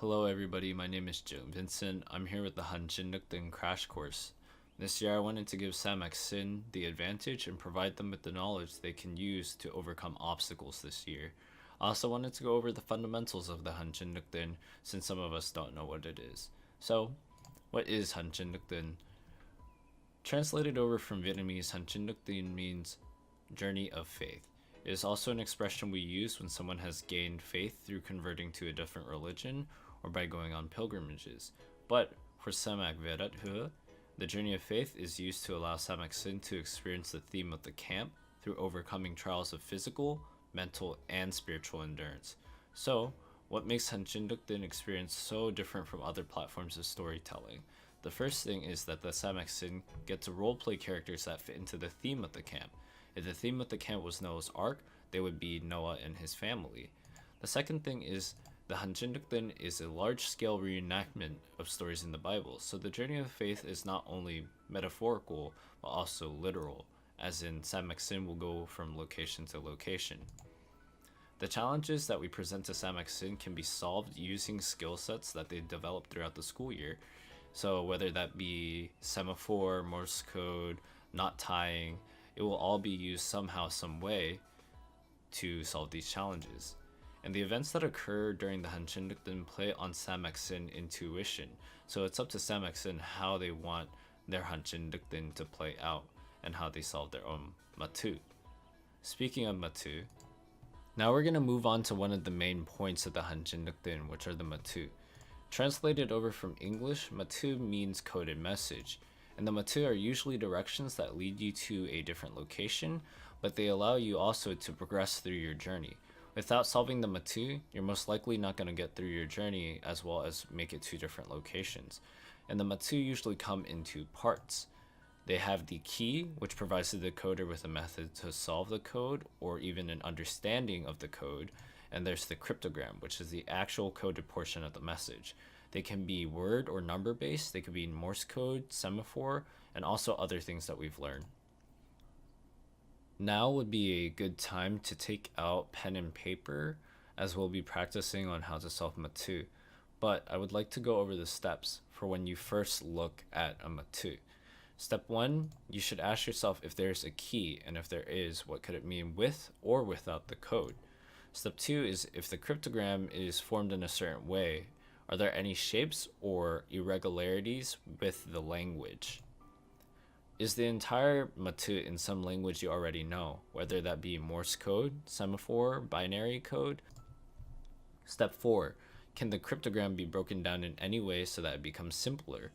Hello everybody, my name is Vincent. I'm here with the Hanjin Crash Course. This year I wanted to give Sin the advantage and provide them with the knowledge they can use to overcome obstacles this year. I also wanted to go over the fundamentals of the Hanjin since some of us don't know what it is. So, what is Hanjin? Translated over from Vietnamese, Hanjin means journey of faith. It is also an expression we use when someone has gained faith through converting to a different religion or by going on pilgrimages. But for Samak Vedat Hua, the journey of faith is used to allow Samak Sin to experience the theme of the camp through overcoming trials of physical, mental, and spiritual endurance. So, what makes Hanjin experience so different from other platforms of storytelling? The first thing is that the Samak Sin get to roleplay characters that fit into the theme of the camp. If the theme of the camp was Noah's Ark, they would be Noah and his family. The second thing is the Hanjin is a large-scale reenactment of stories in the Bible, so the journey of faith is not only metaphorical, but also literal, as in Samak Sin will go from location to location. The challenges that we present to Samak Sin can be solved using skill sets that they develop throughout the school year, so whether that be semaphore, Morse code, knot tying, it will all be used somehow, some way to solve these challenges. And the events that occur during the Hanjin play on Samak Sin intuition, so it's up to Samak Sin how they want their Hanjin to play out and how they solve their own matu. Speaking of matu, now we're going to move on to one of the main points of the Hanjin, which are the matu. Translated over from English, matu means coded message, and the matu are usually directions that lead you to a different location, but they allow you also to progress through your journey. Without solving the matu, you're most likely not going to get through your journey as well as make it to different locations. And the matu usually come in two parts. They have the key, which provides the decoder with a method to solve the code or even an understanding of the code, and there's the cryptogram, which is the actual coded portion of the message. They can be word or number based, they could be Morse code, semaphore, and also other things that we've learned. Now would be a good time to take out pen and paper, as we'll be practicing on how to solve matu. But I would like to go over the steps for when you first look at a matu. Step 1, you should ask yourself if there's a key, and if there is, what could it mean with or without the code. Step 2 is if the cryptogram is formed in a certain way, are there any shapes or irregularities with the language? Is the entire matu in some language you already know, whether that be Morse code, semaphore, binary code? Step 4, can the cryptogram be broken down in any way so that it becomes simpler?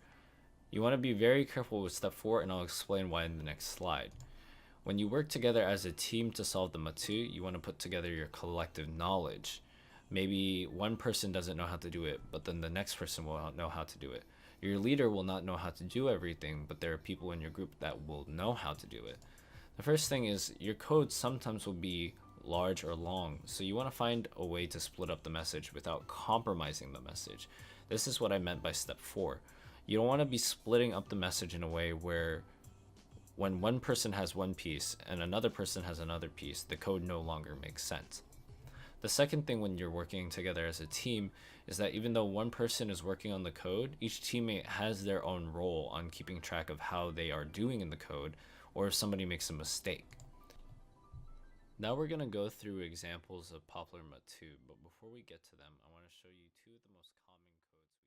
You want to be very careful with step 4, and I'll explain why in the next slide. When you work together as a team to solve the matu, you want to put together your collective knowledge. Maybe one person doesn't know how to do it, but then the next person will know how to do it. Your leader will not know how to do everything, but there are people in your group that will know how to do it. The first thing is your code sometimes will be large or long, so you want to find a way to split up the message without compromising the message. This is what I meant by step 4. You don't want to be splitting up the message in a way where when one person has one piece and another person has another piece, the code no longer makes sense. The second thing when you're working together as a team is that even though one person is working on the code, each teammate has their own role on keeping track of how they are doing in the code, or if somebody makes a mistake. Now we're going to go through examples of popular matu, but before we get to them, I want to show you two of the most common codes.